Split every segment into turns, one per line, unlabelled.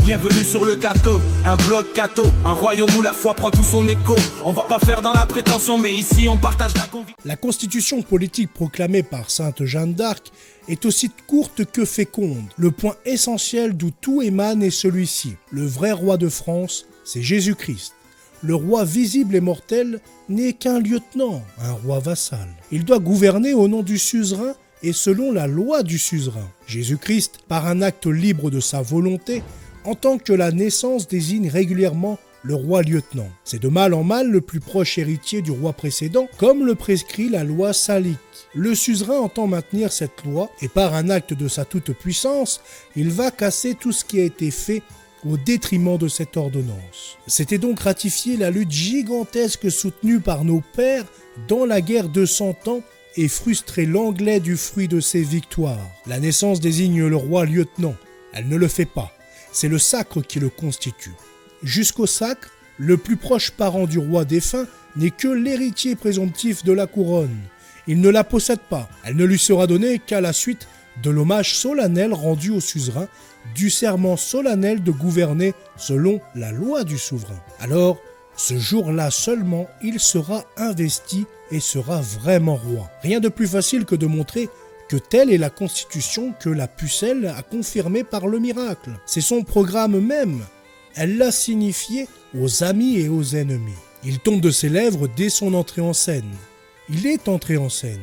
Bienvenue sur le gâteau, un bloc catho, un royaume où la foi prend tout son écho. On va pas faire dans la prétention, mais ici on partage la conviction.
La constitution politique proclamée par sainte Jeanne d'Arc est aussi courte que féconde. Le point essentiel d'où tout émane est celui-ci. Le vrai roi de France, c'est Jésus-Christ. Le roi visible et mortel n'est qu'un lieutenant, un roi vassal. Il doit gouverner au nom du suzerain et selon la loi du suzerain. Jésus-Christ, par un acte libre de sa volonté, en tant que la naissance désigne régulièrement le roi lieutenant. C'est de mal en mal le plus proche héritier du roi précédent, comme le prescrit la loi salique. Le suzerain entend maintenir cette loi, et par un acte de sa toute-puissance, il va casser tout ce qui a été fait au détriment de cette ordonnance. C'était donc ratifier la lutte gigantesque soutenue par nos pères dans la guerre de 100 ans et frustrer l'anglais du fruit de ses victoires. La naissance désigne le roi lieutenant. Elle ne le fait pas. C'est le sacre qui le constitue. Jusqu'au sacre, le plus proche parent du roi défunt n'est que l'héritier présomptif de la couronne. Il ne la possède pas. Elle ne lui sera donnée qu'à la suite de l'hommage solennel rendu au suzerain, du serment solennel de gouverner selon la loi du souverain. Alors, ce jour-là seulement, il sera investi et sera vraiment roi. Rien de plus facile que de montrer que telle est la constitution que la pucelle a confirmée par le miracle. C'est son programme même. Elle l'a signifié aux amis et aux ennemis. Il tombe de ses lèvres dès son entrée en scène. Il est entré en scène.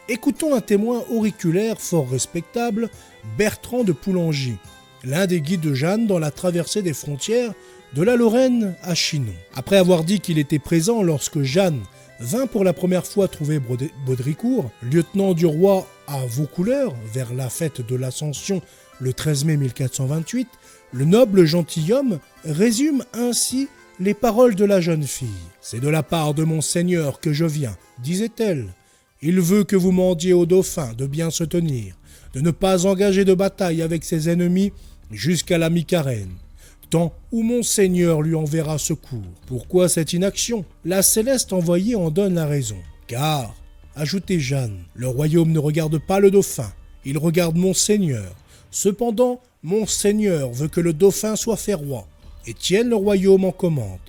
Écoutons un témoin auriculaire fort respectable, Bertrand de Poulengy, l'un des guides de Jeanne dans la traversée des frontières de la Lorraine à Chinon. Après avoir dit qu'il était présent lorsque Jeanne vint pour la première fois trouver Baudricourt, lieutenant du roi à Vaucouleurs, vers la fête de l'Ascension le 13 mai 1428, le noble gentilhomme résume ainsi les paroles de la jeune fille. « C'est de la part de mon seigneur que je viens, disait-elle. Il veut que vous mandiez au dauphin de bien se tenir, de ne pas engager de bataille avec ses ennemis jusqu'à la mi-carène, tant où mon seigneur lui enverra secours. Pourquoi cette inaction? La céleste envoyée en donne la raison. Car, ajoutait Jeanne, le royaume ne regarde pas le dauphin, il regarde mon seigneur. Cependant, mon seigneur veut que le dauphin soit fait roi et tienne le royaume en commande.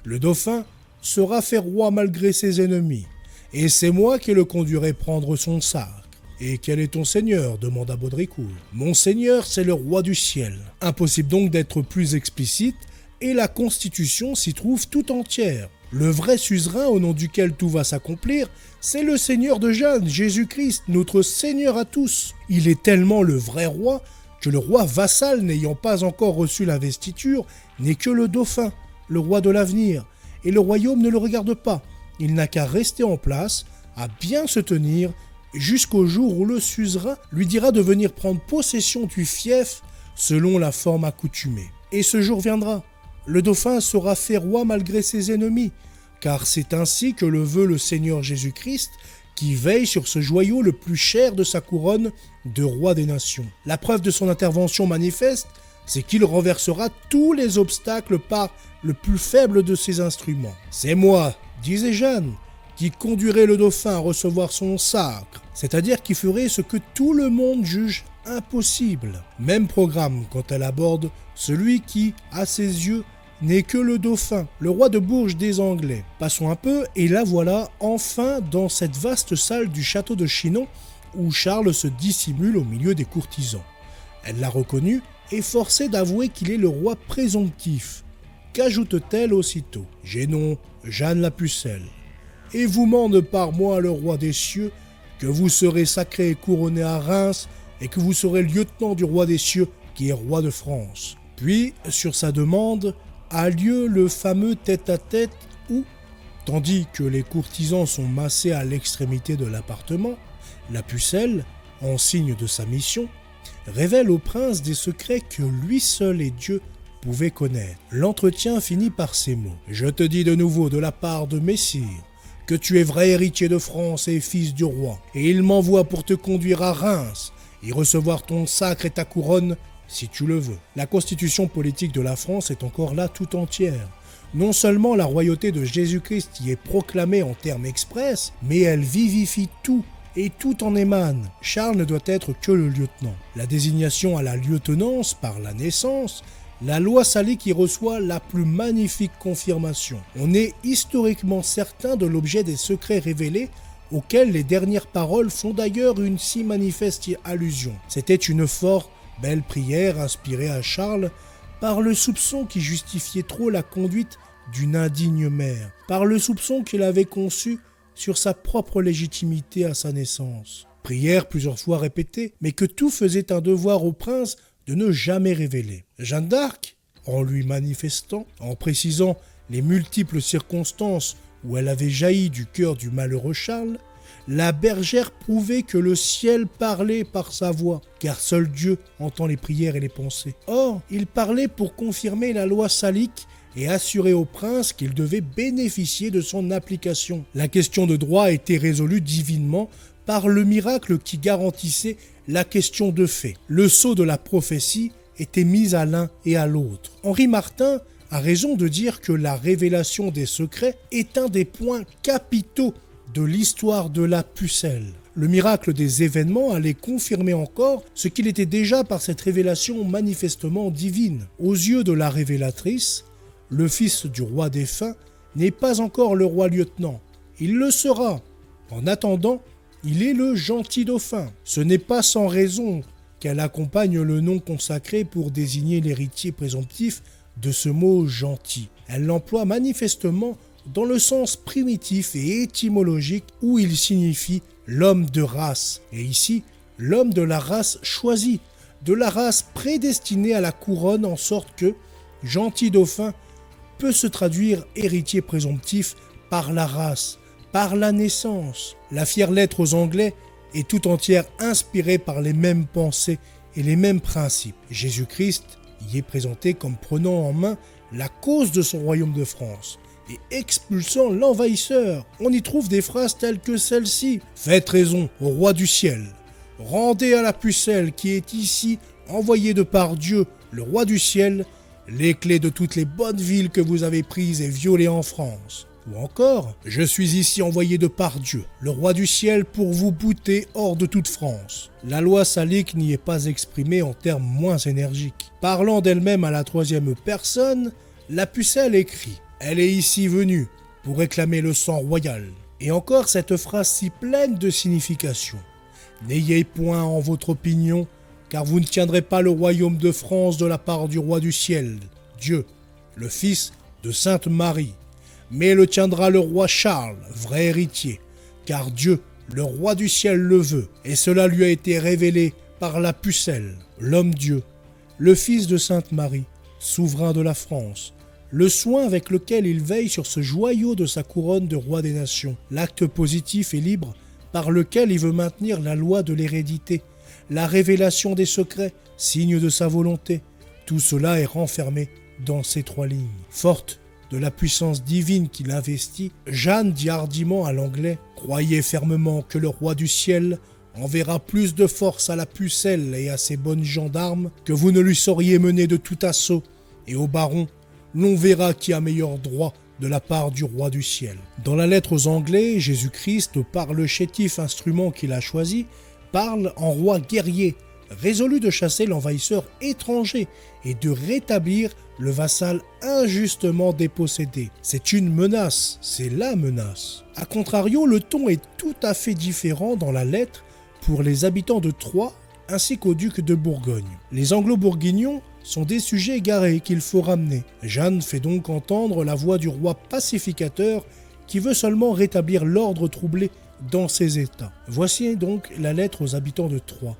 Le dauphin sera fait roi malgré ses ennemis, et c'est moi qui le conduirai prendre son sacre. Et quel est ton seigneur ? Demanda Baudricourt. Mon seigneur, c'est le roi du ciel. Impossible donc d'être plus explicite, et la Constitution s'y trouve tout entière. Le vrai suzerain au nom duquel tout va s'accomplir, c'est le Seigneur de Jeanne, Jésus-Christ, notre Seigneur à tous. Il est tellement le vrai roi que le roi vassal n'ayant pas encore reçu l'investiture n'est que le dauphin, le roi de l'avenir, et le royaume ne le regarde pas. Il n'a qu'à rester en place, à bien se tenir, jusqu'au jour où le suzerain lui dira de venir prendre possession du fief selon la forme accoutumée. Et ce jour viendra. Le dauphin sera fait roi malgré ses ennemis, car c'est ainsi que le veut le Seigneur Jésus-Christ, qui veille sur ce joyau le plus cher de sa couronne de roi des nations. La preuve de son intervention manifeste, c'est qu'il renversera tous les obstacles par le plus faible de ses instruments. C'est moi, disait Jeanne, qui conduirait le dauphin à recevoir son sacre, c'est-à-dire qui ferait ce que tout le monde juge impossible. Même programme quand elle aborde celui qui, à ses yeux, n'est que le dauphin, le roi de Bourges des Anglais. Passons un peu, et la voilà enfin dans cette vaste salle du château de Chinon, où Charles se dissimule au milieu des courtisans. Elle l'a reconnu, et forcée d'avouer qu'il est le roi présomptif. Qu'ajoute-t-elle aussitôt ? J'ai nom Jeanne la Pucelle. Et vous mande par moi le roi des cieux, que vous serez sacré et couronné à Reims, et que vous serez lieutenant du roi des cieux, qui est roi de France. Puis, sur sa demande, a lieu le fameux tête-à-tête où, tandis que les courtisans sont massés à l'extrémité de l'appartement, la Pucelle, en signe de sa mission, révèle au prince des secrets que lui seul et Dieu pouvaient connaître. L'entretien finit par ces mots. « Je te dis de nouveau de la part de Messire, que tu es vrai héritier de France et fils du roi, et il m'envoie pour te conduire à Reims et recevoir ton sacre et ta couronne si tu le veux. » La constitution politique de la France est encore là tout entière. Non seulement la royauté de Jésus-Christ y est proclamée en termes express, mais elle vivifie tout, et tout en émane. Charles ne doit être que le lieutenant. La désignation à la lieutenance par la naissance La loi salique y reçoit la plus magnifique confirmation. On est historiquement certain de l'objet des secrets révélés, auxquels les dernières paroles font d'ailleurs une si manifeste allusion. C'était une fort belle prière inspirée à Charles par le soupçon qui justifiait trop la conduite d'une indigne mère, par le soupçon qu'il avait conçu sur sa propre légitimité à sa naissance. Prière plusieurs fois répétée, mais que tout faisait un devoir au prince de ne jamais révéler. Jeanne d'Arc, en lui manifestant, en précisant les multiples circonstances où elle avait jailli du cœur du malheureux Charles, la bergère prouvait que le ciel parlait par sa voix, car seul Dieu entend les prières et les pensées. Or, il parlait pour confirmer la loi salique et assurer au prince qu'il devait bénéficier de son application. La question de droit était résolue divinement par le miracle qui garantissait la question de fait. Le sceau de la prophétie était mis à l'un et à l'autre. Henri Martin a raison de dire que la révélation des secrets est un des points capitaux de l'histoire de la pucelle. Le miracle des événements allait confirmer encore ce qu'il était déjà par cette révélation manifestement divine. Aux yeux de la révélatrice, le fils du roi défunt n'est pas encore le roi lieutenant. Il le sera. En attendant, il est le gentil dauphin. Ce n'est pas sans raison qu'elle accompagne le nom consacré pour désigner l'héritier présomptif de ce mot gentil. Elle l'emploie manifestement dans le sens primitif et étymologique où il signifie l'homme de race. Et ici, l'homme de la race choisie, de la race prédestinée à la couronne, en sorte que gentil dauphin peut se traduire héritier présomptif par la race, par la naissance. La fière lettre aux Anglais est tout entière inspirée par les mêmes pensées et les mêmes principes. Jésus-Christ y est présenté comme prenant en main la cause de son royaume de France et expulsant l'envahisseur. On y trouve des phrases telles que celle-ci. « Faites raison au roi du ciel. Rendez à la pucelle qui est ici envoyée de par Dieu, le roi du ciel, les clés de toutes les bonnes villes que vous avez prises et violées en France. » Ou encore, « Je suis ici envoyé de par Dieu, le roi du ciel, pour vous bouter hors de toute France. » La loi salique n'y est pas exprimée en termes moins énergiques. Parlant d'elle-même à la troisième personne, la pucelle écrit « Elle est ici venue pour réclamer le sang royal. » Et encore cette phrase si pleine de signification. « N'ayez point en votre opinion, car vous ne tiendrez pas le royaume de France de la part du roi du ciel, Dieu, le fils de Sainte Marie. Mais le tiendra le roi Charles, vrai héritier, car Dieu, le roi du ciel, le veut, et cela lui a été révélé par la pucelle, l'homme-dieu, le fils de Sainte Marie, souverain de la France, le soin avec lequel il veille sur ce joyau de sa couronne de roi des nations, l'acte positif et libre par lequel il veut maintenir la loi de l'hérédité, la révélation des secrets, signe de sa volonté. Tout cela est renfermé dans ces trois lignes. Forte de la puissance divine qui l'investit, Jeanne dit hardiment à l'Anglais « Croyez fermement que le roi du ciel enverra plus de force à la pucelle et à ses bonnes gendarmes que vous ne lui sauriez mener de tout assaut, et au baron, l'on verra qui a meilleur droit de la part du roi du ciel. » Dans la lettre aux Anglais, Jésus-Christ, par le chétif instrument qu'il a choisi, parle en roi guerrier, résolu de chasser l'envahisseur étranger et de rétablir le vassal injustement dépossédé. C'est une menace, c'est la menace. A contrario, le ton est tout à fait différent dans la lettre pour les habitants de Troyes ainsi qu'au duc de Bourgogne. Les Anglo-Bourguignons sont des sujets égarés qu'il faut ramener. Jeanne fait donc entendre la voix du roi pacificateur qui veut seulement rétablir l'ordre troublé dans ses états. Voici donc la lettre aux habitants de Troyes.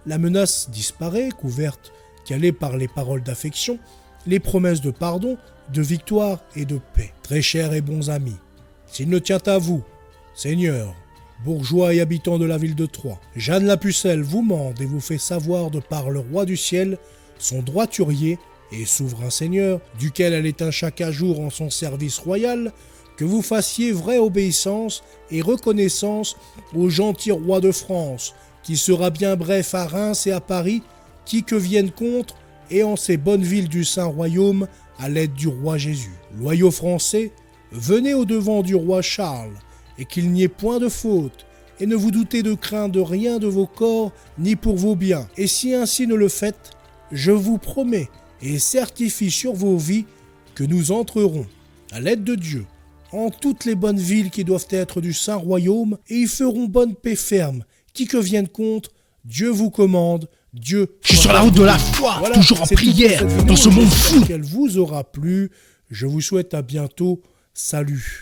La menace disparaît, couverte, calée par les paroles d'affection, les promesses de pardon, de victoire et de paix. Très chers et bons amis, s'il ne tient à vous, seigneurs, bourgeois et habitants de la ville de Troyes, Jeanne la Pucelle vous mande et vous fait savoir de par le roi du ciel, son droiturier et souverain seigneur, duquel elle est un chaque jour en son service royal, que vous fassiez vraie obéissance et reconnaissance au gentil roi de France, qui sera bien bref à Reims et à Paris, qui que vienne contre, et en ces bonnes villes du Saint-Royaume, à l'aide du roi Jésus. Loyaux Français, venez au-devant du roi Charles, et qu'il n'y ait point de faute, et ne vous doutez de crainte de rien de vos corps, ni pour vos biens. Et si ainsi ne le faites, je vous promets, et certifie sur vos vies que nous entrerons, à l'aide de Dieu, en toutes les bonnes villes qui doivent être du Saint Royaume, et y feront bonne paix ferme. Qui que vienne contre, Dieu vous commande, Dieu...
Je suis sur la route de la foi, voilà, toujours en prière, dans ce monde fou.
Qu'elle vous aura plu. Je vous souhaite à bientôt. Salut.